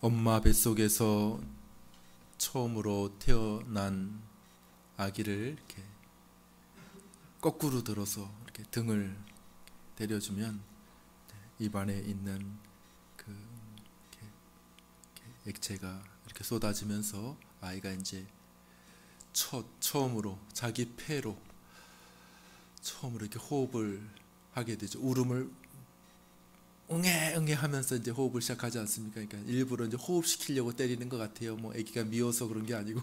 엄마 뱃속에서 처음으로 태어난 아기를 이렇게 거꾸로 들어서 이렇게 등을 대려주면 입안에 있는 그 이렇게 액체가 이렇게 쏟아지면서 아이가 이제 처음으로 자기 폐로 처음으로 이렇게 호흡을 하게 되죠. 울음을 응애 응애 하면서 이제 호흡을 시작하지 않습니까? 그러니까 일부러 이제 호흡시키려고 때리는 것 같아요. 뭐 아기가 미워서 그런 게 아니고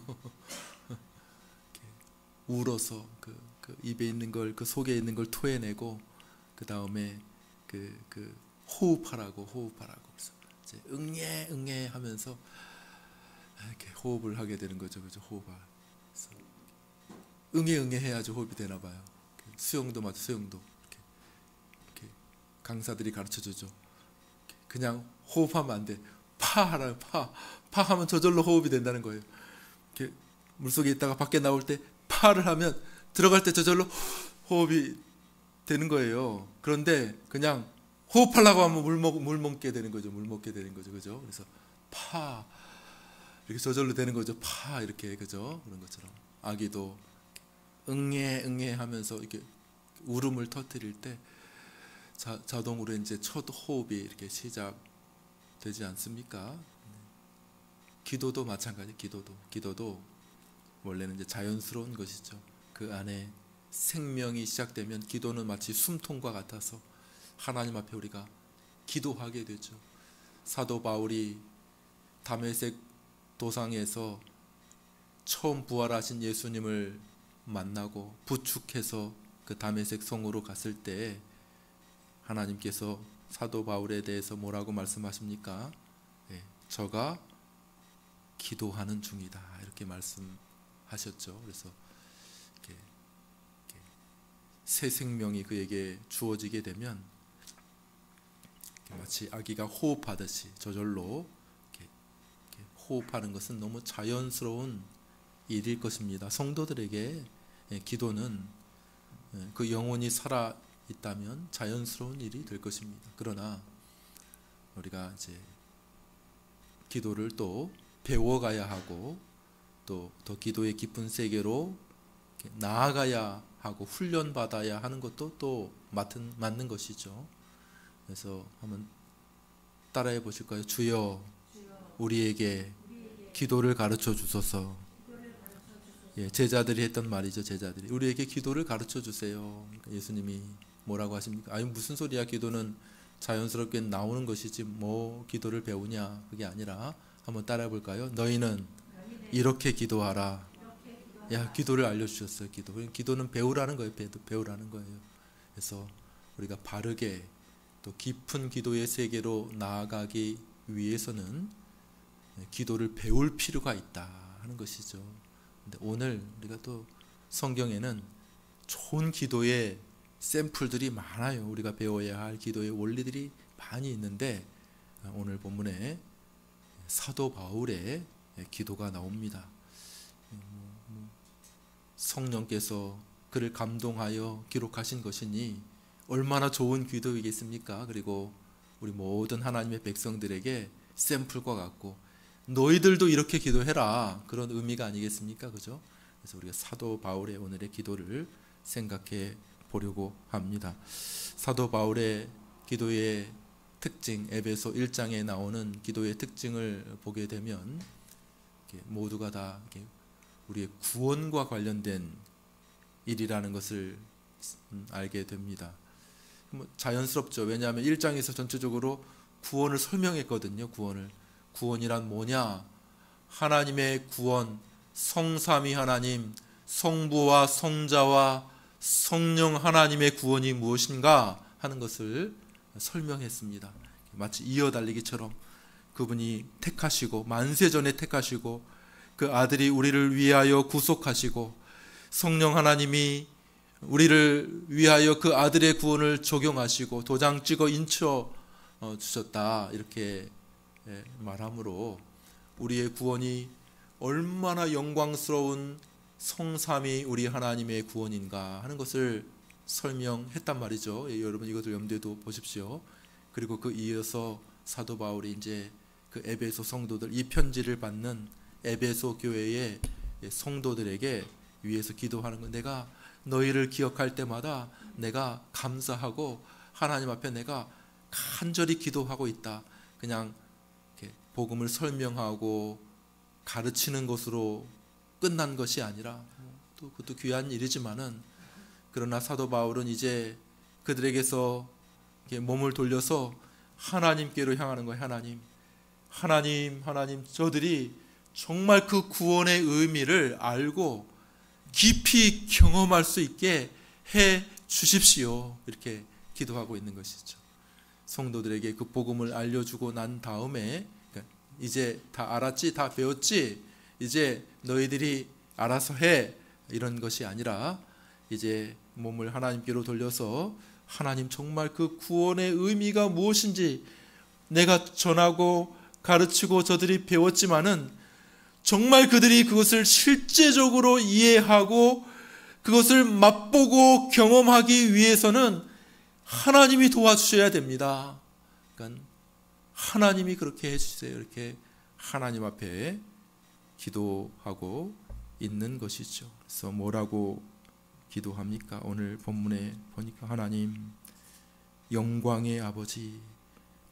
울어서 그 입에 있는 걸, 그 속에 있는 걸 토해내고 그 다음에 그 호흡하라고 그래서 이제 응애 응애 하면서 이렇게 호흡을 하게 되는 거죠, 그죠? 호흡을. 응애 응애 해야지 호흡이 되나 봐요. 수영도 맞아, 수영도 이렇게 강사들이 가르쳐 주죠. 그냥 호흡하면 안 돼. 파하라, 파 하면 저절로 호흡이 된다는 거예요. 이렇게 물속에 있다가 밖에 나올 때 파를 하면 들어갈 때 저절로 호흡이 되는 거예요. 그런데 그냥 호흡하려고 하면 물 먹게 되는 거죠. 그죠? 그래서 파 이렇게 저절로 되는 거죠. 파 이렇게, 그죠? 그런 것처럼 아기도 응애 응애 하면서 이렇게 울음을 터뜨릴 때 자동으로 이제 첫 호흡이 이렇게 시작되지 않습니까? 기도도 마찬가지. 기도도 원래는 이제 자연스러운 것이죠. 그 안에 생명이 시작되면 기도는 마치 숨통과 같아서 하나님 앞에 우리가 기도하게 되죠. 사도 바울이 다메섹 도상에서 처음 부활하신 예수님을 만나고 부축해서 그 다메섹 성으로 갔을 때 하나님께서 사도 바울에 대해서 뭐라고 말씀하십니까? 저가 기도하는 중이다, 이렇게 말씀하셨죠. 그래서 이렇게 새 생명이 그에게 주어지게 되면 마치 아기가 호흡하듯이 저절로 이렇게 호흡하는 것은 너무 자연스러운 일일 것입니다. 성도들에게 기도는 그 영혼이 살아 있다면 자연스러운 일이 될 것입니다. 그러나 우리가 이제 기도를 또 배워가야 하고 또 더 기도의 깊은 세계로 나아가야 하고 훈련받아야 하는 것도 또 맞는 것이죠. 그래서 한번 따라해 보실까요? 주여 우리에게 기도를 가르쳐 주소서. 제자들이 했던 말이죠. 제자들이 우리에게 기도를 가르쳐 주세요. 예수님이 뭐라고 하십니까? 아니 무슨 소리야, 기도는 자연스럽게 나오는 것이지 뭐 기도를 배우냐, 그게 아니라 한번 따라해 볼까요? 너희는 이렇게 기도하라. 기도를 알려주셨어요. 기도는 배우라는 거예요. 배우라는 거예요. 그래서 우리가 바르게 또 깊은 기도의 세계로 나아가기 위해서는 기도를 배울 필요가 있다 하는 것이죠. 근데 오늘 우리가 또 성경에는 좋은 기도의 샘플들이 많아요. 우리가 배워야 할 기도의 원리들이 많이 있는데 오늘 본문에 사도 바울의 기도가 나옵니다. 성령께서 그를 감동하여 기록하신 것이니 얼마나 좋은 기도이겠습니까? 그리고 우리 모든 하나님의 백성들에게 샘플과 같고 너희들도 이렇게 기도해라, 그런 의미가 아니겠습니까? 그죠? 그래서 우리가 사도 바울의 오늘의 기도를 생각해 보려고 합니다. 사도 바울의 기도의 특징, 에베소 1장에 나오는 기도의 특징을 보게 되면 모두가 다 우리의 구원과 관련된 일이라는 것을 알게 됩니다. 자연스럽죠. 왜냐하면 1장에서 전체적으로 구원을 설명했거든요. 구원이란 뭐냐? 하나님의 구원, 성삼위 하나님, 성부와 성자와 성령 하나님의 구원이 무엇인가 하는 것을 설명했습니다. 마치 이어달리기처럼 그분이 택하시고 만세전에 택하시고 그 아들이 우리를 위하여 구속하시고 성령 하나님이 우리를 위하여 그 아들의 구원을 적용하시고 도장 찍어 인쳐 주셨다, 이렇게 말함으로 우리의 구원이 얼마나 영광스러운 성삼위 우리 하나님의 구원인가 하는 것을 설명했단 말이죠. 여러분 이것을 염두에 둬 보십시오. 그리고 그 이어서 사도 바울이 이제 그 에베소 성도들, 이 편지를 받는 에베소 교회의 성도들에게 위해서 기도하는 거. 내가 너희를 기억할 때마다 내가 감사하고 하나님 앞에 내가 간절히 기도하고 있다. 그냥 이렇게 복음을 설명하고 가르치는 것으로 끝난 것이 아니라, 또 그것도 귀한 일이지만은, 그러나 사도 바울은 이제 그들에게서 몸을 돌려서 하나님께로 향하는 거예요. 하나님, 저들이 정말 그 구원의 의미를 알고 깊이 경험할 수 있게 해 주십시오. 이렇게 기도하고 있는 것이죠. 성도들에게 그 복음을 알려주고 난 다음에, 이제 다 알았지, 다 배웠지, 이제 너희들이 알아서 해, 이런 것이 아니라 이제 몸을 하나님께로 돌려서 하나님, 정말 그 구원의 의미가 무엇인지 내가 전하고 가르치고 저들이 배웠지만은 정말 그들이 그것을 실제적으로 이해하고 그것을 맛보고 경험하기 위해서는 하나님이 도와주셔야 됩니다. 그러니까 하나님이 그렇게 해주세요. 이렇게 하나님 앞에 기도하고 있는 것이죠. 그래서 뭐라고 기도합니까? 오늘 본문에 보니까 하나님, 영광의 아버지,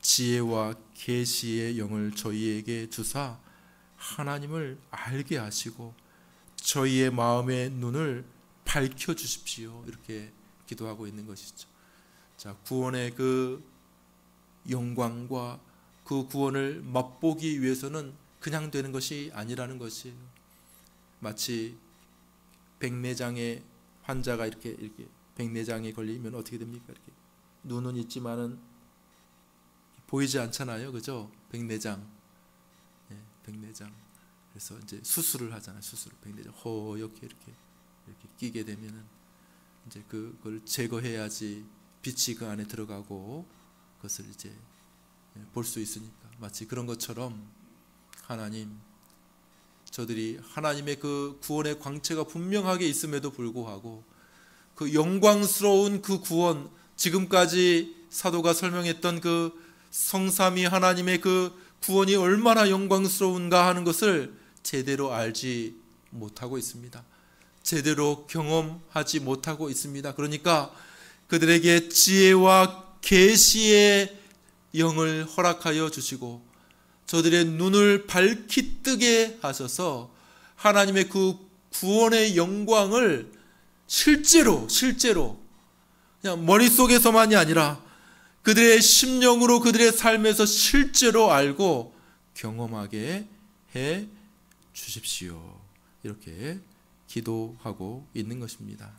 지혜와 계시의 영을 저희에게 주사 하나님을 알게 하시고 저희의 마음의 눈을 밝혀 주십시오. 이렇게 기도하고 있는 것이죠. 자, 구원의 그 영광과 그 구원을 맛보기 위해서는 그냥 되는 것이 아니라는 것이에요. 마치 백내장의 환자가 이렇게 백내장에 걸리면 어떻게 됩니까? 이렇게 눈은 있지만은 보이지 않잖아요, 그죠? 백내장. 그래서 이제 수술을 하잖아요. 백내장 허옇게 이렇게 끼게 되면은 이제 그걸 제거해야지 빛이 그 안에 들어가고 그것을 이제 볼 수 있으니까, 마치 그런 것처럼 하나님, 저들이 하나님의 그 구원의 광채가 분명하게 있음에도 불구하고 그 영광스러운 그 구원, 지금까지 사도가 설명했던 그 성삼위 하나님의 그 구원이 얼마나 영광스러운가 하는 것을 제대로 알지 못하고 있습니다. 제대로 경험하지 못하고 있습니다. 그러니까 그들에게 지혜와 계시의 영을 허락하여 주시고 저들의 눈을 밝히 뜨게 하셔서 하나님의 그 구원의 영광을 실제로 그냥 머릿속에서만이 아니라 그들의 심령으로, 그들의 삶에서 실제로 알고 경험하게 해 주십시오. 이렇게 기도하고 있는 것입니다.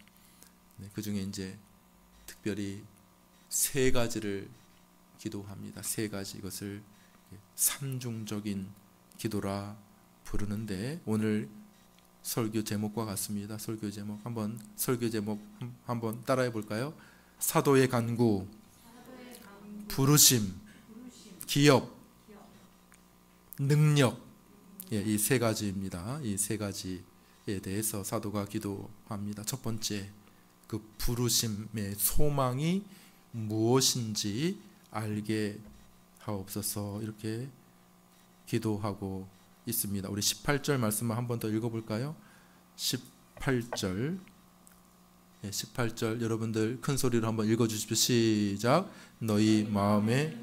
그 중에 이제 특별히 세 가지를 기도합니다. 세 가지, 이것을 삼중적인 기도라 부르는데, 오늘 설교 제목과 같습니다. 설교 제목 한번 따라해 볼까요? 사도의 간구, 부르심, 기업, 능력. 이 세 가지입니다. 이 세 가지에 대해서 사도가 기도합니다. 첫 번째, 그 부르심의 소망이 무엇인지 알게 하옵소서, 이렇게 기도하고 있습니다. 우리 18절 말씀을 한 번 더 읽어볼까요? 18절 여러분들 큰 소리로 한번 읽어주십시오. 시작. 너희 마음에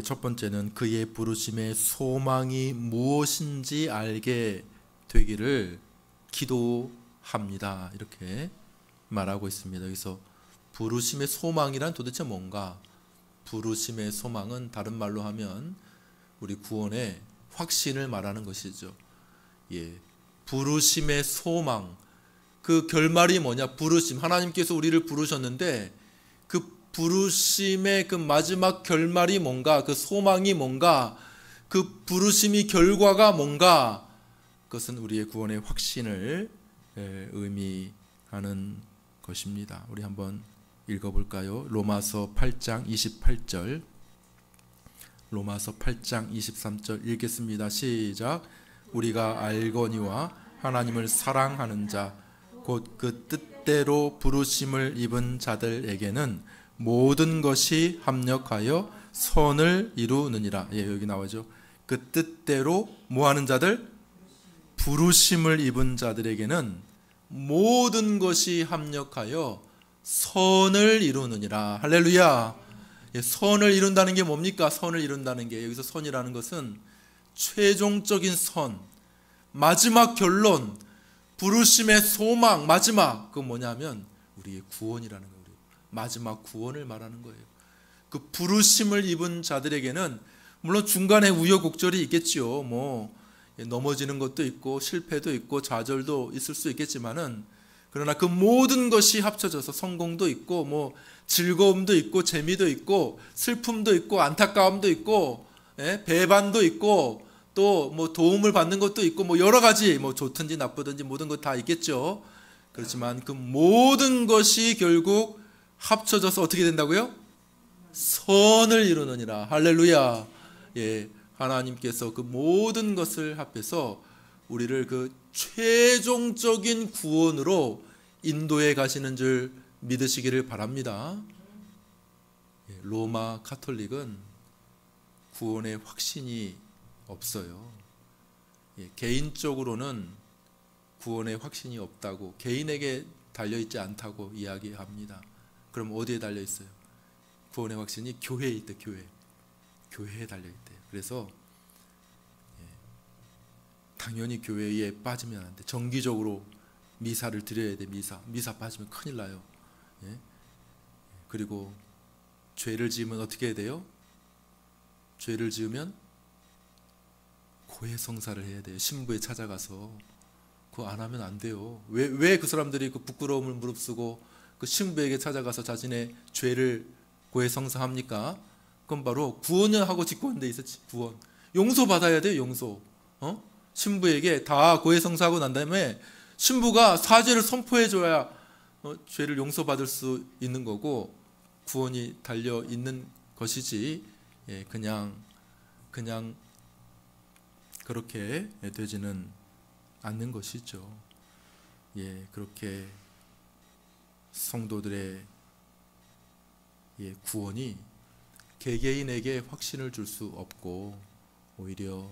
첫 번째는 그의 부르심의 소망이 무엇인지 알게 되기를 기도합니다. 이렇게 말하고 있습니다. 여기서 부르심의 소망이란 도대체 뭔가? 부르심의 소망은 다른 말로 하면 우리 구원의 확신을 말하는 것이죠. 부르심의 소망, 그 결말이 뭐냐? 부르심, 하나님께서 우리를 부르셨는데 그 부르심의 그 마지막 결말이 뭔가? 그 소망이 뭔가? 그 부르심이 결과가 뭔가? 그것은 우리의 구원의 확신을 의미하는 것입니다. 우리 한번 읽어볼까요? 로마서 8장 28절, 로마서 8장 23절 읽겠습니다. 시작. 우리가 알거니와 하나님을 사랑하는 자 곧 그 뜻대로 부르심을 입은 자들에게는 모든 것이 합력하여 선을 이루느니라. 예, 여기 나오죠. 그 뜻대로 뭐하는 자들? 부르심을 입은 자들에게는 모든 것이 합력하여 선을 이루느니라. 할렐루야. 예, 선을 이룬다는 게 뭡니까? 선을 이룬다는 게, 여기서 선이라는 것은 최종적인 선, 마지막 결론, 부르심의 소망, 마지막, 그건 뭐냐면 우리의 구원이라는 거예요. 마지막 구원을 말하는 거예요. 그 부르심을 입은 자들에게는 물론 중간에 우여곡절이 있겠지요. 뭐 넘어지는 것도 있고 실패도 있고 좌절도 있을 수 있겠지만은, 그러나 그 모든 것이 합쳐져서 성공도 있고 뭐 즐거움도 있고 재미도 있고 슬픔도 있고 안타까움도 있고, 예? 배반도 있고 또 뭐 도움을 받는 것도 있고 뭐 여러 가지, 뭐 좋든지 나쁘든지 모든 것 다 있겠죠. 그렇지만 그 모든 것이 결국 합쳐져서 어떻게 된다고요? 선을 이루느니라. 할렐루야. 예, 하나님께서 그 모든 것을 합해서 우리를 그 최종적인 구원으로 인도해 가시는 줄 믿으시기를 바랍니다. 예, 로마 카톨릭은 구원의 확신이 없어요. 예, 개인적으로는 구원의 확신이 없다고, 개인에게 달려있지 않다고 이야기합니다. 그럼 어디에 달려있어요? 구원의 확신이 교회에 있대. 교회에 달려있대요. 그래서 당연히 교회에 빠지면 안 돼. 정기적으로 미사를 드려야 돼. 미사 빠지면 큰일 나요. 예? 그리고 죄를 지으면 어떻게 해야 돼요? 죄를 지으면 고해성사를 해야 돼요. 신부에 찾아가서. 그거 안 하면 안 돼요. 왜 그 사람들이 그 부끄러움을 무릅쓰고 그 신부에게 찾아가서 자신의 죄를 고해성사합니까? 그건 바로 구원하고 직구원돼 있었지. 구원. 용서 받아야 돼요. 용서. 신부에게 다 고해성사하고 난 다음에 신부가 사죄를 선포해줘야 죄를 용서받을 수 있는 거고 구원이 달려 있는 것이지, 예, 그냥 그렇게 되지는 않는 것이죠. 예, 그렇게 성도들의 구원이 개개인에게 확신을 줄 수 없고 오히려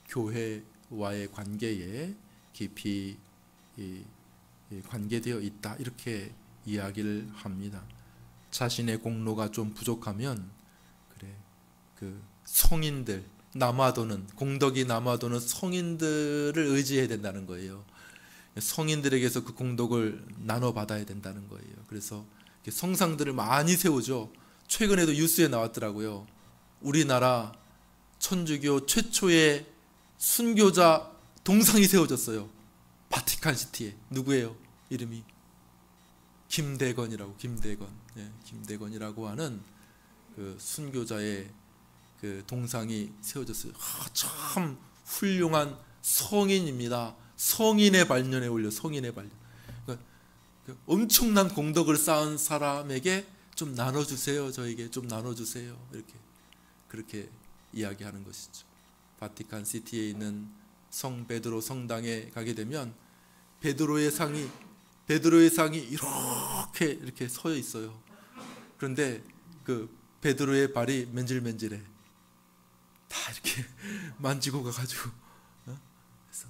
교회와의 관계에 깊이 관계되어 있다, 이렇게 이야기를 합니다. 자신의 공로가 좀 부족하면 그래, 그 성인들, 남아도는, 공덕이 남아도는 성인들을 의지해야 된다는 거예요. 성인들에게서 그 공덕을 나눠 받아야 된다는 거예요. 그래서 성상들을 많이 세우죠. 최근에도 뉴스에 나왔더라고요. 우리나라 천주교 최초의 순교자 동상이 세워졌어요. 바티칸시티에. 누구예요? 이름이 김대건이라고. 김대건이라고 하는 그 순교자의 그 동상이 세워졌어요. 참 훌륭한 성인입니다. 성인의 발년에 올려. 성인의 발년. 그러니까 엄청난 공덕을 쌓은 사람에게 좀 나눠주세요. 저에게 좀 나눠주세요. 이렇게 그렇게 이야기하는 것이죠. 바티칸 시티에 있는 성 베드로 성당에 가게 되면 베드로의 상이 이렇게 서 있어요. 그런데 그 베드로의 발이 맨질맨질해. 다 이렇게 만지고 가가지고 그래서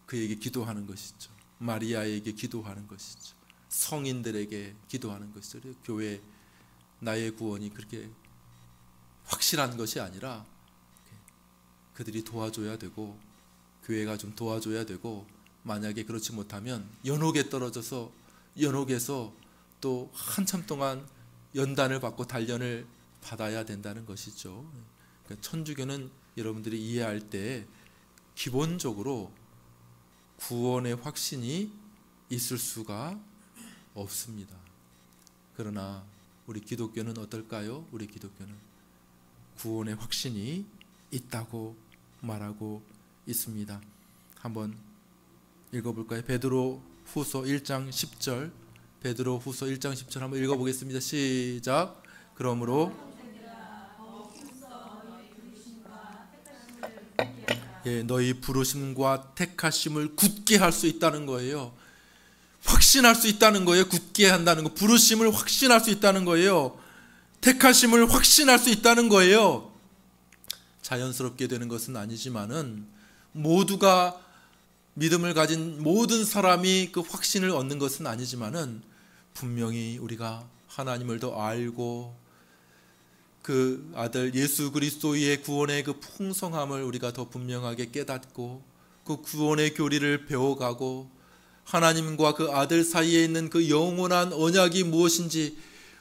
그에게 기도하는 것이죠. 마리아에게 기도하는 것이죠. 성인들에게 기도하는 것이죠. 교회 나의 구원이 그렇게 확실한 것이 아니라 그들이 도와줘야 되고 교회가 좀 도와줘야 되고, 만약에 그렇지 못하면 연옥에 떨어져서 연옥에서 또 한참 동안 연단을 받고 단련을 받아야 된다는 것이죠. 그러니까 천주교는 여러분들이 이해할 때 기본적으로 구원의 확신이 있을 수가 없습니다. 그러나 우리 기독교는 어떨까요? 우리 기독교는 구원의 확신이 있다고 말하고 있습니다. 한번 읽어볼까요? 베드로 후서 1장 10절. 베드로 후서 1장 10절 한번 읽어보겠습니다. 시작. 그러므로 너희 부르심과 택하심을 굳게 할 수 있다는 거예요. 확신할 수 있다는 거예요. 굳게 한다는 거. 부르심을 확신할 수 있다는 거예요. 택하심을 확신할 수 있다는 거예요. 자연스럽게 되는 것은 아니지만은 모두가 믿음을 가진 모든 사람이 그 확신을 얻는 것은 아니지만은 분명히 우리가 하나님을 더 알고 그 아들 예수 그리스도의 구원의 그 풍성함을 우리가 더 분명하게 깨닫고 그 구원의 교리를 배워가고 하나님과 그 아들 사이에 있는 그 영원한 언약이 무엇인지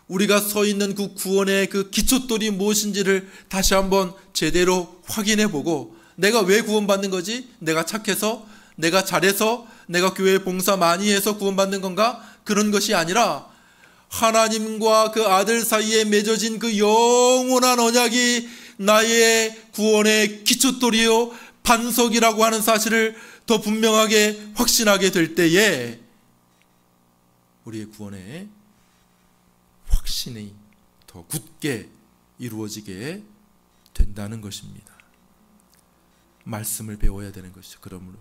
우리가 서 있는 그 구원의 그 기초돌이 무엇인지를 다시 한번 제대로 확인해 보고 내가 왜 구원받는 거지? 내가 착해서? 내가 잘해서? 내가 교회 봉사 많이 해서 구원받는 건가? 그런 것이 아니라 하나님과 그 아들 사이에 맺어진 그 영원한 언약이 나의 구원의 기초돌이요 반석이라고 하는 사실을 더 분명하게 확신하게 될 때에 우리의 구원의 확신이 더 굳게 이루어지게 된다는 것입니다. 말씀을 배워야 되는 것이죠. 그러므로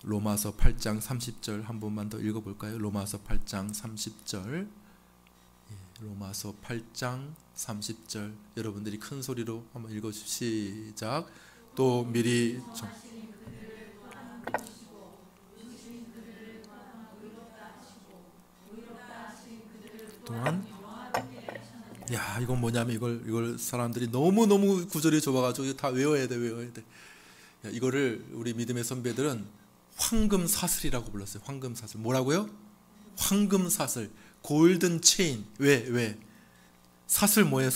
로마서 8장 30절 한 번만 더 읽어볼까요? 로마서 8장 30절 로마서 8장 30절 여러분들이 큰 소리로 한번 읽어주시죠. 시작. 또 미리 또한 이건 뭐냐면 이걸 사람들이 너무 구절이 좁아가지고 다 외워야 돼. 이거를 우리 믿음의 선배들은 황금사슬이라고 불렀어요. 황금사슬. 뭐라고요? 황금사슬. 골든 체인. 왜? 사슬 뭐예요?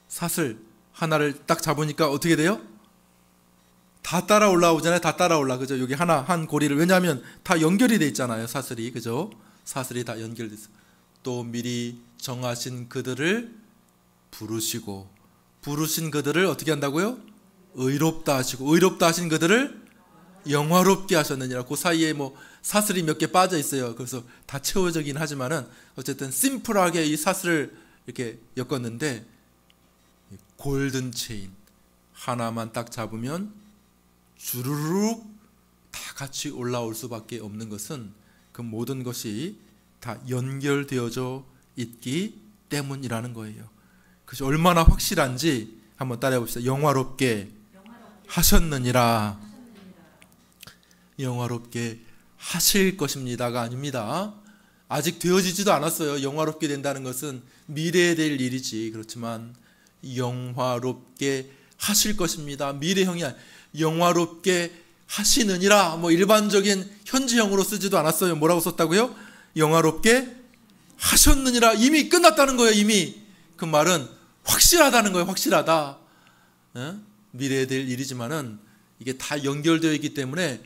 사슬 하나를 딱 잡으니까 어떻게 돼요? 다 따라 올라오잖아요. 다 따라 올라. 그죠? 여기 한 고리를. 왜냐하면 다 연결이 돼 있잖아요. 사슬이. 그죠? 사슬이 다 연결돼 있어요. 또 미리 정하신 그들을 부르시고 부르신 그들을 어떻게 한다고요? 의롭다 하시고 의롭다 하신 그들을 영화롭게 하셨느니라. 그 사이에 뭐 사슬이 몇 개 빠져 있어요. 그래서 다 채워지긴 하지만은 어쨌든 심플하게 이 사슬을 이렇게 엮었는데 골든 체인 하나만 딱 잡으면 주르륵 다 같이 올라올 수밖에 없는 것은 그 모든 것이 다 연결되어져 있기 때문이라는 거예요. 그래서 얼마나 확실한지 한번 따라해 봅시다. 영화롭게 하셨느니라. 영화롭게 하실 것입니다가 아닙니다. 아직 되어지지도 않았어요. 영화롭게 된다는 것은 미래에 될 일이지. 그렇지만 영화롭게 하실 것입니다. 미래형이 아니라 영화롭게 하시느니라. 뭐 일반적인 현지형으로 쓰지도 않았어요. 뭐라고 썼다고요? 영화롭게 하셨느니라. 이미 끝났다는 거예요. 이미 그 말은 확실하다는 거예요. 확실하다. 미래에 될 일이지만은 이게 다 연결되어 있기 때문에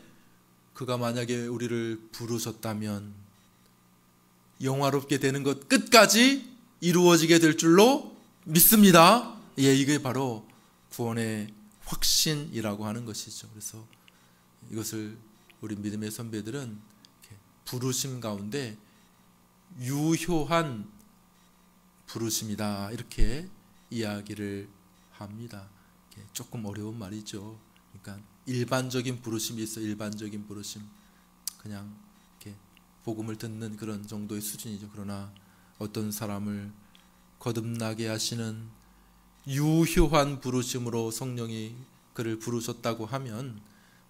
그가 만약에 우리를 부르셨다면 영화롭게 되는 것 끝까지 이루어지게 될 줄로 믿습니다. 이게 바로 구원의 확신이라고 하는 것이죠. 그래서 이것을 우리 믿음의 선배들은 부르심 가운데 유효한 부르심이다 이렇게 이야기를 합니다. 조금 어려운 말이죠. 그러니까 일반적인 부르심이 있어. 일반적인 부르심 그냥 이렇게 복음을 듣는 그런 정도의 수준이죠. 그러나 어떤 사람을 거듭나게 하시는 유효한 부르심으로 성령이 그를 부르셨다고 하면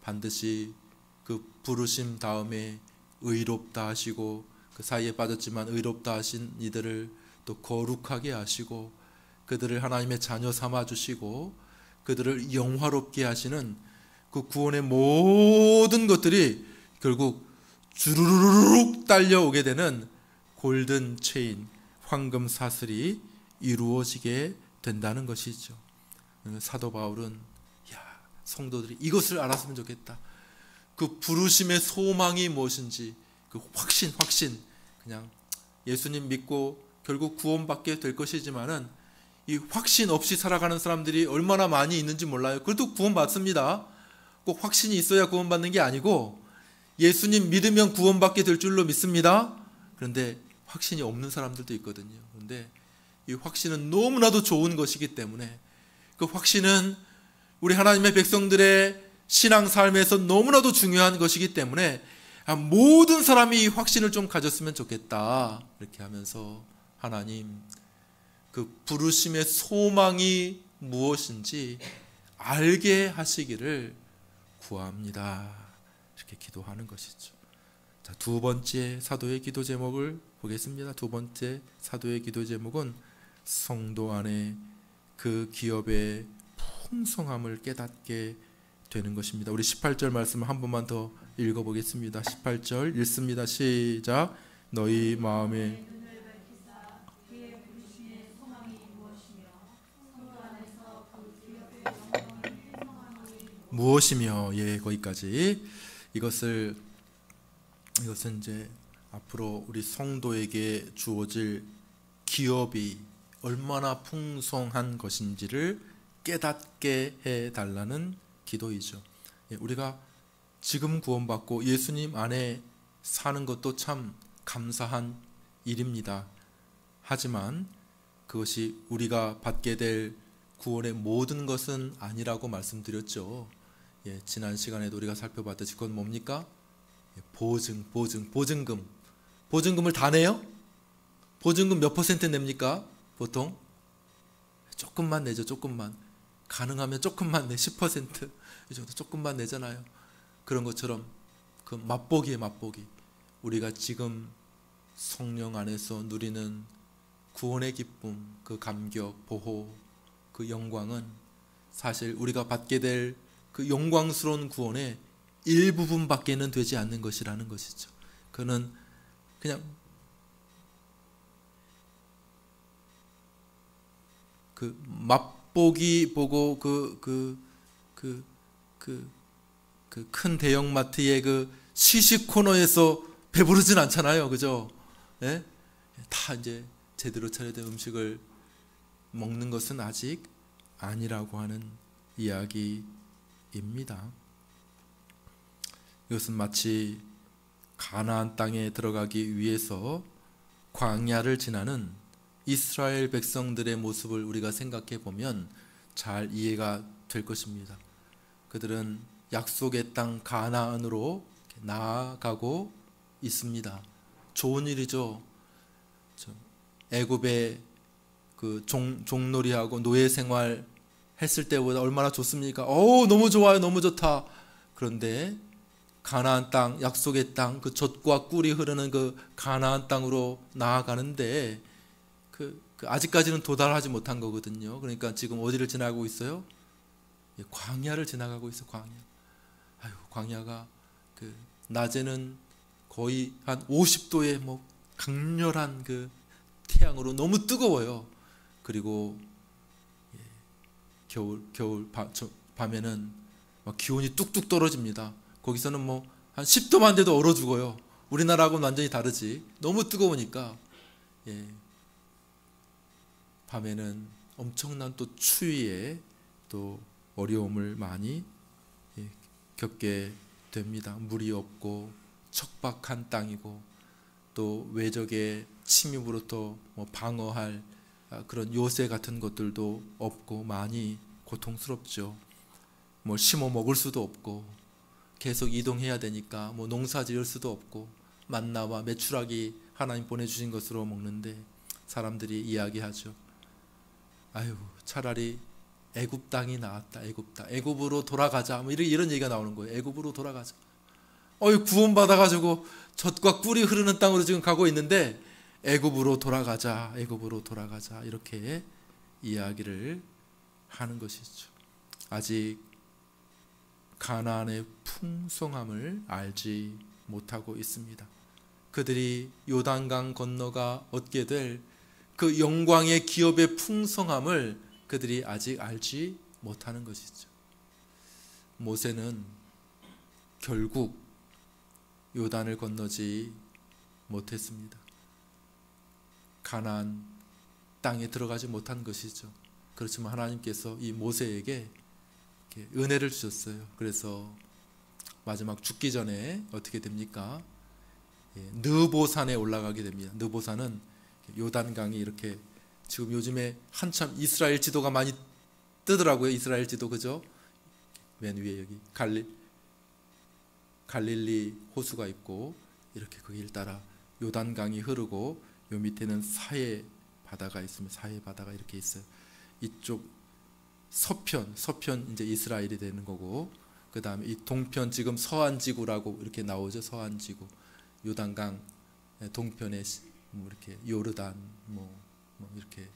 반드시 그 부르심 다음에 의롭다 하시고 그 사이에 빠졌지만 의롭다 하신 이들을 또 거룩하게 하시고 그들을 하나님의 자녀 삼아 주시고 그들을 영화롭게 하시는 그 구원의 모든 것들이 결국 주르륵 딸려오게 되는 골든 체인, 황금 사슬이 이루어지게 된다는 것이죠. 사도 바울은 성도들이 이것을 알았으면 좋겠다. 그 부르심의 소망이 무엇인지 그 확신 그냥 예수님 믿고 결국 구원받게 될 것이지만은 이 확신 없이 살아가는 사람들이 얼마나 많이 있는지 몰라요. 그래도 구원받습니다. 꼭 확신이 있어야 구원받는 게 아니고 예수님 믿으면 구원받게 될 줄로 믿습니다. 그런데 확신이 없는 사람들도 있거든요. 그런데 이 확신은 너무나도 좋은 것이기 때문에 그 확신은 우리 하나님의 백성들의 신앙 삶에서 너무나도 중요한 것이기 때문에 모든 사람이 이 확신을 좀 가졌으면 좋겠다. 이렇게 하면서 하나님 그 부르심의 소망이 무엇인지 알게 하시기를 구합니다. 이렇게 기도하는 것이죠. 자, 두 번째 사도의 기도 제목을 보겠습니다. 두 번째 사도의 기도 제목은 성도 안에 그 기업의 풍성함을 깨닫게 되는 것입니다. 우리 18절 말씀을 한 번만 더 읽어보겠습니다. 18절 읽습니다. 시작. 너희 마음에 무엇이며, 예, 거기까지. 이것은 이제 앞으로 우리 성도에게 주어질 기업이 얼마나 풍성한 것인지를 깨닫게 해달라는 기도이죠. 예, 우리가 지금 구원받고 예수님 안에 사는 것도 참 감사한 일입니다. 하지만 그것이 우리가 받게 될 구원의 모든 것은 아니라고 말씀드렸죠. 예, 지난 시간에도 우리가 살펴봤듯이 그건 뭡니까? 예, 보증금. 보증금을 다 내요? 보증금 몇 퍼센트 냅니까? 보통? 조금만 내죠, 조금만. 가능하면 조금만 내, 10%. 이 정도 조금만 내잖아요. 그런 것처럼 그 맛보기에 맛보기. 우리가 지금 성령 안에서 누리는 구원의 기쁨, 그 감격, 보호, 그 영광은 사실 우리가 받게 될 그 영광스러운 구원의 일부분밖에는 되지 않는 것이라는 것이죠. 그는 그냥 그 맛보기 보고 그 큰 대형마트의 그 시식 코너에서 배부르진 않잖아요, 그죠? 예? 다 이제 제대로 차려진 음식을 먹는 것은 아직 아니라고 하는 이야기입니다. 이것은 마치 가나안 땅에 들어가기 위해서 광야를 지나는 이스라엘 백성들의 모습을 우리가 생각해 보면 잘 이해가 될 것입니다. 그들은 약속의 땅 가나안으로 나아가고 있습니다. 좋은 일이죠. 애굽의 그 종놀이하고 노예 생활 했을 때보다 얼마나 좋습니까? 너무 좋아요, 너무 좋다. 그런데 가나안 땅, 약속의 땅, 그 젖과 꿀이 흐르는 그 가나안 땅으로 나아가는데 아직까지는 도달하지 못한 거거든요. 그러니까 지금 어디를 지나가고 있어요? 광야를 지나가고 있어, 광야. 광야가 그 낮에는 거의 한 50도의 뭐 강렬한 그 태양으로 너무 뜨거워요. 그리고 밤에는 막 기온이 뚝뚝 떨어집니다. 거기서는 뭐 한 10도만 돼도 얼어 죽어요. 우리나라하고는 완전히 다르지. 너무 뜨거우니까. 밤에는 엄청난 또 추위에 또 어려움을 많이 겪게 됩니다. 물이 없고 척박한 땅이고 또 외적의 침입으로부터 뭐 방어할 그런 요새 같은 것들도 없고 많이 고통스럽죠. 뭘 심어 먹을 수도 없고 계속 이동해야 되니까 뭐 농사 지을 수도 없고 만나와 메추라기 하나님 보내주신 것으로 먹는데 사람들이 이야기하죠. 차라리 애굽 땅이 나았다. 애굽으로 돌아가자. 뭐 이런 얘기가 나오는 거예요. 애굽으로 돌아가자. 구원받아가지고 젖과 꿀이 흐르는 땅으로 지금 가고 있는데 애굽으로 돌아가자. 이렇게 이야기를 하는 것이죠. 아직 가나안의 풍성함을 알지 못하고 있습니다. 그들이 요단강 건너가 얻게 될 그 영광의 기업의 풍성함을 그들이 아직 알지 못하는 것이죠. 모세는 결국 요단을 건너지 못했습니다. 가나안 땅에 들어가지 못한 것이죠. 그렇지만 하나님께서 이 모세에게 은혜를 주셨어요. 그래서 마지막 죽기 전에 어떻게 됩니까? 느보산에 올라가게 됩니다. 느보산은 요단강이 이렇게 지금 요즘에 한참 이스라엘 지도가 많이 뜨더라고요. 이스라엘 지도, 그죠? 맨 위에 여기 갈릴리 호수가 있고 이렇게 그 길 따라 요단강이 흐르고 요 밑에는 사해 바다가 있으면 사해 바다가 이렇게 있어요. 이쪽 서편 이제 이스라엘이 되는 거고, 그 다음에 이 동편 지금 서안지구라고 이렇게 나오죠. 서안지구, 요단강 동편에 뭐 이렇게 요르단 뭐 이렇게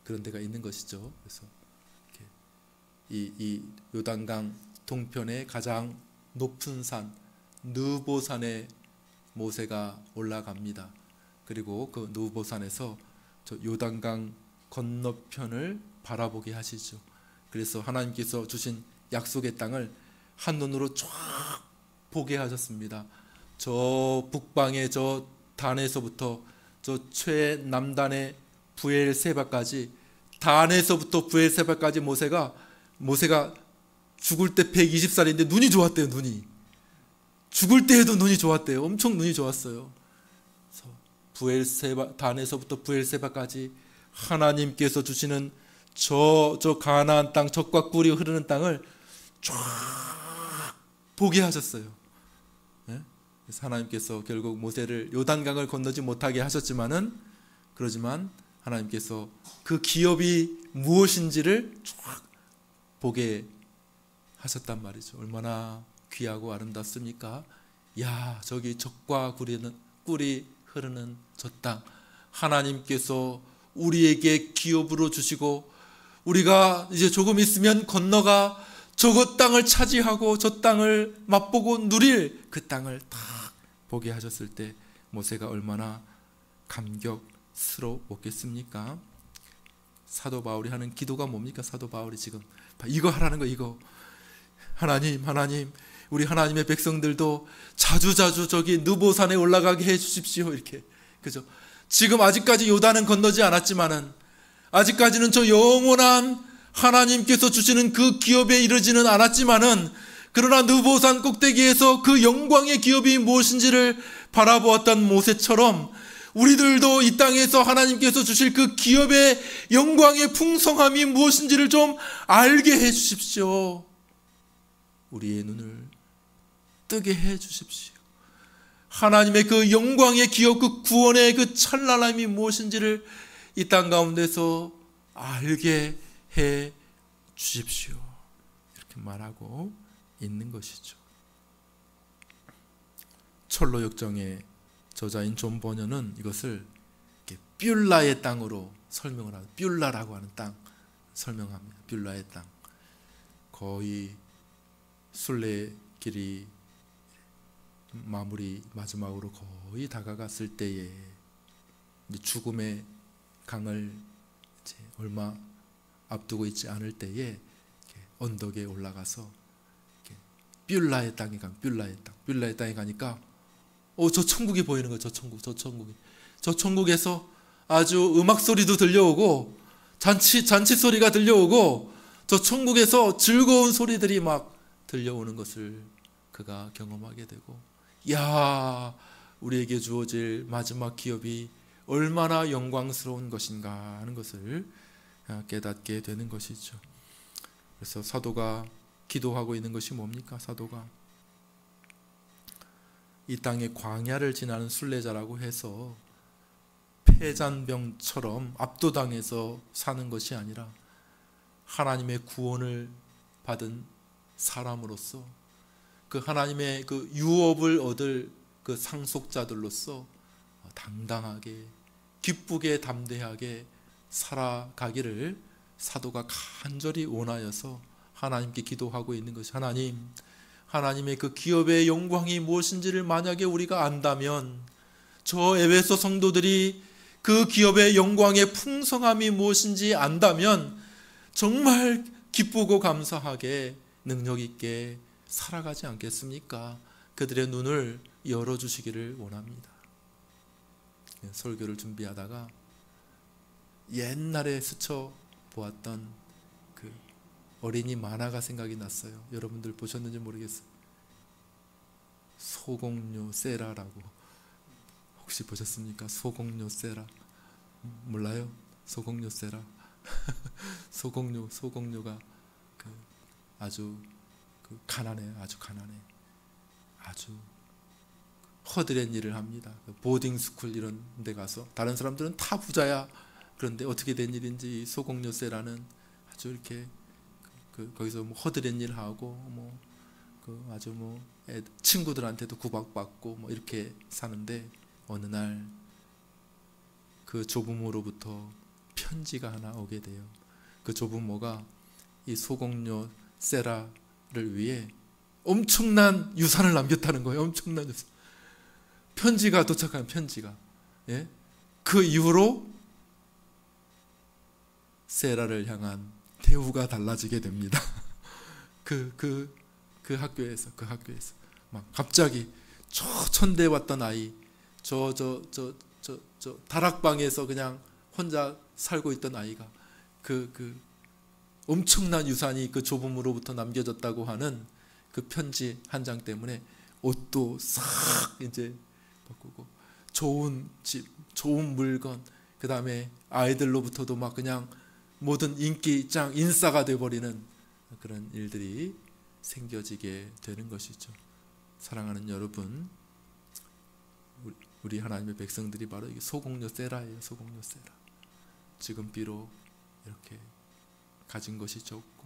그런 데가 있는 것이죠. 그래서 이렇게 이 요단강 동편의 가장 높은 산 느보산에 모세가 올라갑니다. 그리고 그 느보산에서 저 요단강 건너편을 바라보게 하시죠. 그래서 하나님께서 주신 약속의 땅을 한눈으로 쫙 보게 하셨습니다. 저 북방의 저 단에서부터 저 최남단의 부엘세바까지, 단에서부터 부엘세바까지 모세가 죽을 때 120살인데 눈이 좋았대요. 눈이 죽을 때에도 눈이 좋았대요. 엄청 눈이 좋았어요. 부엘세바, 단에서부터 부엘세바까지 하나님께서 주시는 저 가나안 땅, 젖과 꿀이 흐르는 땅을 쫙 보게 하셨어요. 그래서 하나님께서 결국 모세를 요단강을 건너지 못하게 하셨지만은, 그러지만 하나님께서 그 기업이 무엇인지를 쫙 보게 하셨단 말이죠. 얼마나 귀하고 아름답습니까? 야, 저기 젖과 꿀이 흐르는 저 땅, 하나님께서 우리에게 기업으로 주시고 우리가 이제 조금 있으면 건너가 저그 땅을 차지하고 저 땅을 맛보고 누릴 그 땅을 딱 보게 하셨을 때 모세가 얼마나 감격스러웠겠습니까? 사도 바울이 하는 기도가 뭡니까? 사도 바울이 지금 이거 하라는 거, 이거. 하나님, 우리 하나님의 백성들도 자주자주 저기 느보산에 올라가게 해 주십시오. 이렇게. 그죠? 지금 아직까지 요단은 건너지 않았지만은, 아직까지는 저 영원한 하나님께서 주시는 그 기업에 이르지는 않았지만은, 그러나 느보산 꼭대기에서 그 영광의 기업이 무엇인지를 바라보았던 모세처럼 우리들도 이 땅에서 하나님께서 주실 그 기업의 영광의 풍성함이 무엇인지를 좀 알게 해 주십시오. 우리의 눈을 뜨게 해 주십시오. 하나님의 그 영광의 기업, 그 구원의 그 찬란함이 무엇인지를 이 땅 가운데서 알게 해 주십시오. 이렇게 말하고 있는 것이죠. 철로 역정의 저자인 존 버녀는 이것을 뷸라의 땅으로 설명을 하는, 뷸라라고 하는 땅 설명합니다. 뷸라의 땅. 거의 순례길이 마지막으로 거의 다가갔을 때에 죽음의 강을 이제 얼마 앞두고 있지 않을 때에 언덕에 올라가서 뷸라의 땅에 뷸라의 땅에 가니까 저 천국이 보이는 거예요. 저 천국에서 아주 음악 소리도 들려오고 잔치 소리가 들려오고 저 천국에서 즐거운 소리들이 막 들려오는 것을 그가 경험하게 되고, 야, 우리에게 주어질 마지막 기업이 얼마나 영광스러운 것인가 하는 것을 깨닫게 되는 것이죠. 그래서 사도가 기도하고 있는 것이 뭡니까? 사도가 이 땅의 광야를 지나는 순례자라고 해서 폐잔병처럼 압도당해서 사는 것이 아니라 하나님의 구원을 받은 사람으로서, 그 하나님의 그 유업을 얻을 그 상속자들로서 당당하게 기쁘게 담대하게 살아가기를 사도가 간절히 원하여서 하나님께 기도하고 있는 것이, 하나님의 그 기업의 영광이 무엇인지를 만약에 우리가 안다면, 저 에베소 성도들이 그 기업의 영광의 풍성함이 무엇인지 안다면 정말 기쁘고 감사하게 능력 있게 살아가지 않겠습니까? 그들의 눈을 열어주시기를 원합니다. 설교를 준비하다가 옛날에 스쳐 보았던 그 어린이 만화가 생각이 났어요. 여러분들 보셨는지 모르겠어요. 소공녀 세라라고 혹시 보셨습니까? 소공녀 세라. 몰라요? 소공녀 세라. 소공녀가 그 아주 그 가난해요. 아주 가난해. 아주 허드렛 일을 합니다. 보딩스쿨 이런 데 가서 다른 사람들은 다 부자야. 그런데 어떻게 된 일인지 소공요새라는 아주 이렇게 거기서 뭐 허드렛 일 하고 뭐 아주 뭐 친구들한테도 구박받고 뭐 이렇게 사는데 어느 날 그 조부모로부터 편지가 하나 오게 돼요. 그 조부모가 이 소공요 세라를 위해 엄청난 유산을 남겼다는 거예요. 엄청난 유산. 편지가 도착한 편지가. 예? 그 이후로 세라를 향한 대우가 달라지게 됩니다. 그 학교에서 막 갑자기 저 천대에 왔던 아이, 저 다락방에서 그냥 혼자 살고 있던 아이가 그 엄청난 유산이 그 조부모로부터 남겨졌다고 하는 그 편지 한 장 때문에 옷도 싹 이제 바꾸고 좋은 집, 좋은 물건, 그 다음에 아이들로부터도 막 그냥 모든 인기짱 인싸가 돼버리는 그런 일들이 생겨지게 되는 것이죠. 사랑하는 여러분, 우리 하나님의 백성들이 바로 이게 소공요 세라예요. 소공요 세라. 지금 비록 이렇게 가진 것이 적고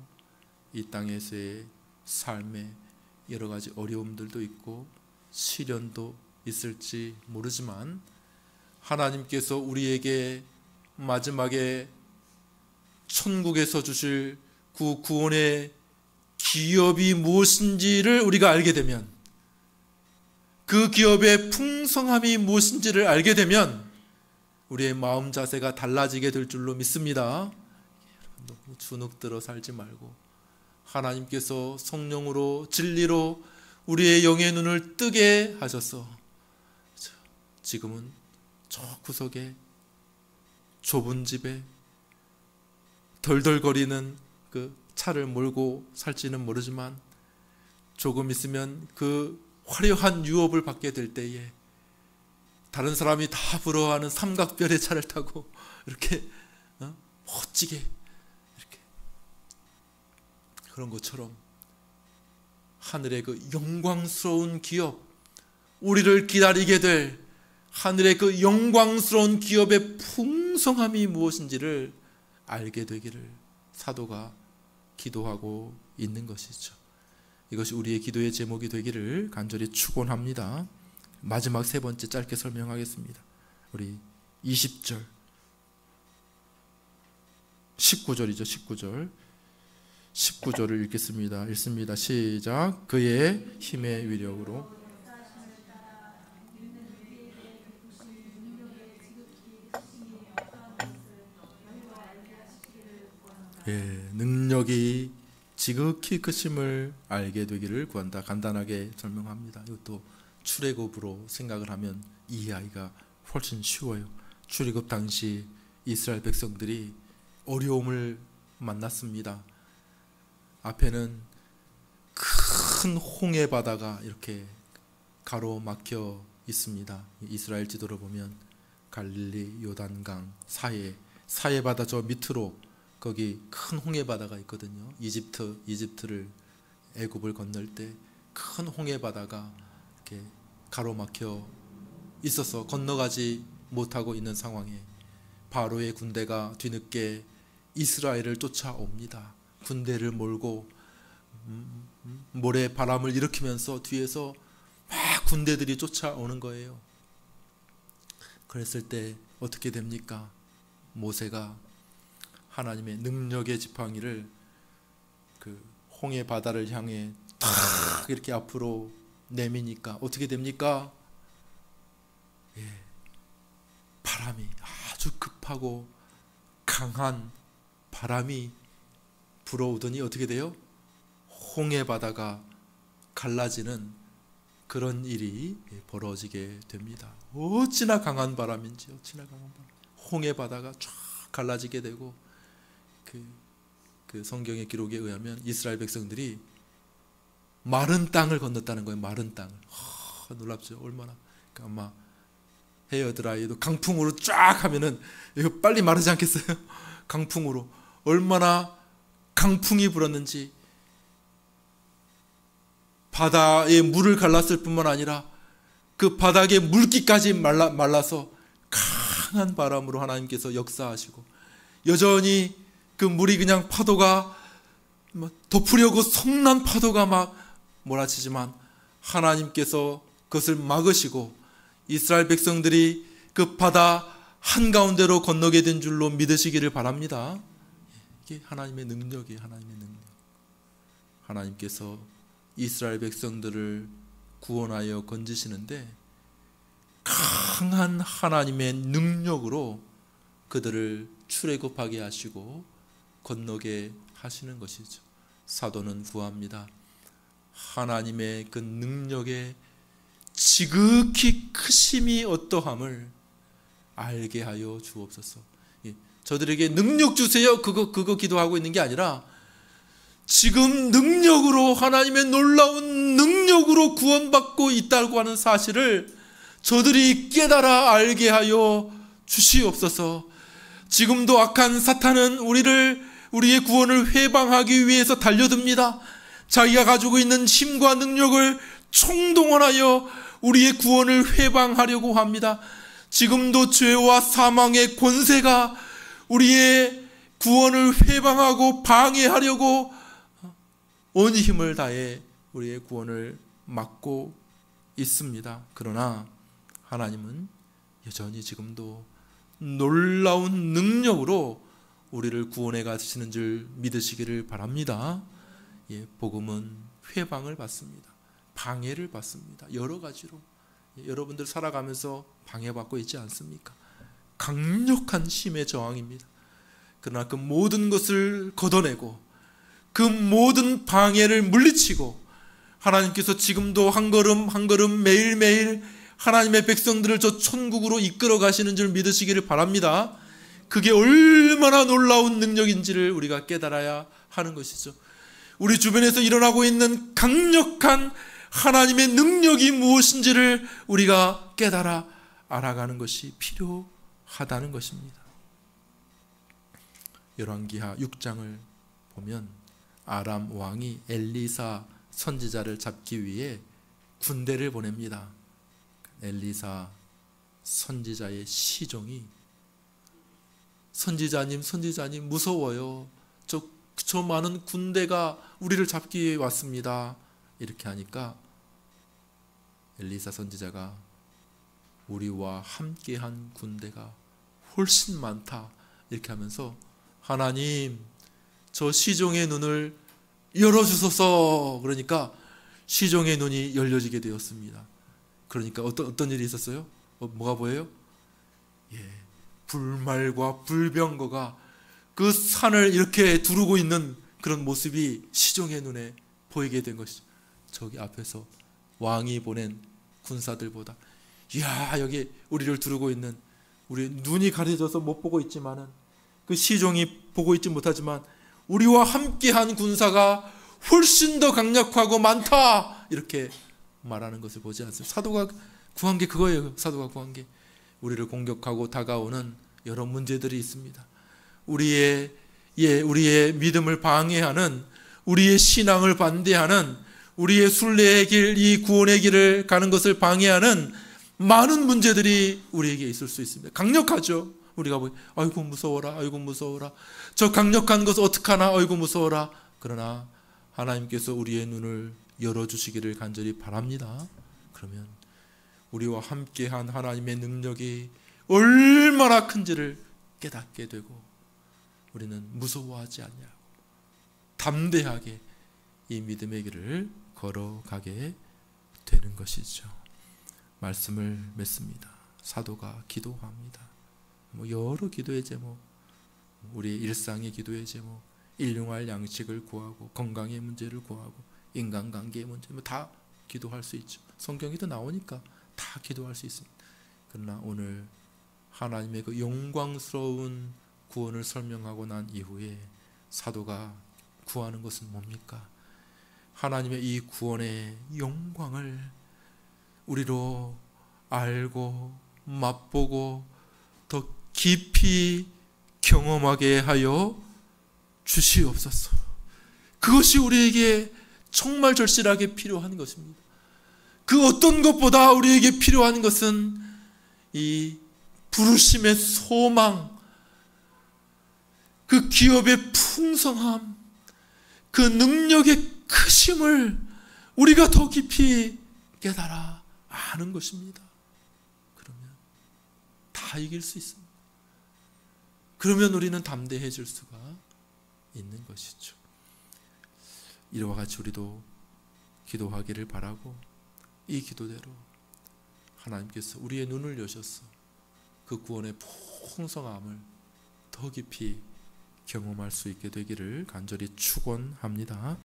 이 땅에서의 삶에 여러 가지 어려움들도 있고 시련도 있을지 모르지만 하나님께서 우리에게 마지막에 천국에서 주실 그 구원의 기업이 무엇인지를 우리가 알게 되면, 그 기업의 풍성함이 무엇인지를 알게 되면 우리의 마음 자세가 달라지게 될 줄로 믿습니다. 너무 주눅들어 살지 말고 하나님께서 성령으로 진리로 우리의 영의 눈을 뜨게 하셔서 지금은 저 구석에 좁은 집에 덜덜거리는 그 차를 몰고 살지는 모르지만 조금 있으면 그 화려한 유업을 받게 될 때에 다른 사람이 다 부러워하는 삼각별의 차를 타고 이렇게 멋지게 이렇게 그런 것처럼 하늘의 그 영광스러운 기업, 우리를 기다리게 될 하늘의 그 영광스러운 기업의 풍성함이 무엇인지를 알게 되기를 사도가 기도하고 있는 것이죠. 이것이 우리의 기도의 제목이 되기를 간절히 축원합니다. 마지막 세 번째 짧게 설명하겠습니다. 우리 20절 19절이죠. 19절을 읽겠습니다. 읽습니다. 시작. 그의 힘의 위력으로 능력이 지극히 크심을 알게 되기를 구한다. 간단하게 설명합니다. 이것도 출애굽으로 생각을 하면 이해하기가 훨씬 쉬워요. 출애굽 당시 이스라엘 백성들이 어려움을 만났습니다. 앞에는 큰 홍해 바다가 이렇게 가로막혀 있습니다. 이스라엘 지도를 보면 갈릴리, 요단강, 사해 바다 저 밑으로 거기 큰 홍해 바다가 있거든요. 이집트를 애굽을 건널 때 큰 홍해 바다가 이렇게 가로막혀 있어서 건너가지 못하고 있는 상황에 바로의 군대가 뒤늦게 이스라엘을 쫓아옵니다. 군대를 몰고 모래 바람을 일으키면서 뒤에서 막 군대들이 쫓아오는 거예요. 그랬을 때 어떻게 됩니까? 모세가 하나님의 능력의 지팡이를 그 홍해 바다를 향해 탁 이렇게 앞으로 내미니까 어떻게 됩니까? 바람이 아주 급하고 강한 바람이 불어오더니 어떻게 돼요? 홍해 바다가 갈라지는 그런 일이 벌어지게 됩니다. 어찌나 강한 바람인지, 어찌나 강한 바람. 홍해 바다가 쫙 갈라지게 되고 그 성경의 기록에 의하면 이스라엘 백성들이 마른 땅을 건넜다는 거예요. 마른 땅을. 놀랍죠. 얼마나. 그러니까 아마 헤어드라이도 강풍으로 쫙 하면은 이거 빨리 마르지 않겠어요? 강풍으로 얼마나 강풍이 불었는지 바다에 물을 갈랐을 뿐만 아니라 그 바닥의 물기까지 말라서 강한 바람으로 하나님께서 역사하시고, 여전히 그 물이 그냥 파도가 덮으려고 성난 파도가 막 몰아치지만 하나님께서 그것을 막으시고 이스라엘 백성들이 그 바다 한가운데로 건너게 된 줄로 믿으시기를 바랍니다. 이게 하나님의 능력이에요. 하나님의 능력. 하나님께서 이스라엘 백성들을 구원하여 건지시는데 강한 하나님의 능력으로 그들을 출애굽하게 하시고 건너게 하시는 것이죠. 사도는 구합니다. 하나님의 그 능력의 지극히 크심이 어떠함을 알게 하여 주옵소서. 저들에게 능력 주세요, 그거 기도하고 있는 게 아니라 지금 능력으로, 하나님의 놀라운 능력으로 구원받고 있다고 하는 사실을 저들이 깨달아 알게 하여 주시옵소서. 지금도 악한 사탄은 우리의 구원을 회방하기 위해서 달려듭니다. 자기가 가지고 있는 힘과 능력을 총동원하여 우리의 구원을 회방하려고 합니다. 지금도 죄와 사망의 권세가 우리의 구원을 회방하고 방해하려고 온 힘을 다해 우리의 구원을 막고 있습니다. 그러나 하나님은 여전히 지금도 놀라운 능력으로 우리를 구원해 가시는 줄 믿으시기를 바랍니다. 복음은 회방을 받습니다. 방해를 받습니다. 여러 가지로. 여러분들 살아가면서 방해받고 있지 않습니까? 강력한 힘의 저항입니다. 그러나 그 모든 것을 걷어내고 그 모든 방해를 물리치고 하나님께서 지금도 한 걸음 한 걸음 매일매일 하나님의 백성들을 저 천국으로 이끌어 가시는 줄 믿으시기를 바랍니다. 그게 얼마나 놀라운 능력인지를 우리가 깨달아야 하는 것이죠. 우리 주변에서 일어나고 있는 강력한 하나님의 능력이 무엇인지를 우리가 깨달아 알아가는 것이 필요하다는 것입니다. 열왕기하 6장을 보면 아람 왕이 엘리사 선지자를 잡기 위해 군대를 보냅니다. 엘리사 선지자의 시종이 선지자님 무서워요. 저 많은 군대가 우리를 잡기 위해 왔습니다. 이렇게 하니까 엘리사 선지자가 우리와 함께한 군대가 훨씬 많다 이렇게 하면서 하나님 저 시종의 눈을 열어주소서. 그러니까 시종의 눈이 열려지게 되었습니다. 그러니까 어떤 일이 있었어요? 뭐가 보여요? 불말과 불병거가 그 산을 이렇게 두르고 있는 그런 모습이 시종의 눈에 보이게 된 것이죠. 저기 앞에서 왕이 보낸 군사들보다 여기 우리를 두르고 있는, 우리 눈이 가려져서 못 보고 있지만은 그 시종이 보고 있지 못하지만 우리와 함께한 군사가 훨씬 더 강력하고 많다 이렇게 말하는 것을 보지 않습니까? 사도가 구한 게 그거예요. 사도가 구한 게 우리를 공격하고 다가오는 여러 문제들이 있습니다. 우리의 믿음을 방해하는, 우리의 신앙을 반대하는, 우리의 순례의 길, 이 구원의 길을 가는 것을 방해하는 많은 문제들이 우리에게 있을 수 있습니다. 강력하죠. 우리가 아이고 무서워라, 아이고 무서워라, 저 강력한 것을 어떡하나, 아이고 무서워라. 그러나 하나님께서 우리의 눈을 열어주시기를 간절히 바랍니다. 그러면 우리와 함께한 하나님의 능력이 얼마나 큰지를 깨닫게 되고 우리는 무서워하지 않냐고 담대하게 이 믿음의 길을 걸어가게 되는 것이죠. 말씀을 맺습니다. 사도가 기도합니다. 여러 기도의 제목, 우리의 일상의 기도의 제목, 일용할 양식을 구하고 건강의 문제를 구하고 인간관계의 문제 다 기도할 수 있죠. 성경에도 나오니까 다 기도할 수 있습니다. 그러나 오늘 하나님의 그 영광스러운 구원을 설명하고 난 이후에 사도가 구하는 것은 뭡니까? 하나님의 이 구원의 영광을 우리로 알고 맛보고 더 깊이 경험하게 하여 주시옵소서. 그것이 우리에게 정말 절실하게 필요한 것입니다. 그 어떤 것보다 우리에게 필요한 것은 이 부르심의 소망, 그 기업의 풍성함, 그 능력의 크심을 우리가 더 깊이 깨달아 아는 것입니다. 그러면 다 이길 수 있습니다. 그러면 우리는 담대해질 수가 있는 것이죠. 이와 같이 우리도 기도하기를 바라고, 이 기도대로 하나님께서 우리의 눈을 여셔서 그 구원의 풍성함을 더 깊이 경험할 수 있게 되기를 간절히 축원합니다.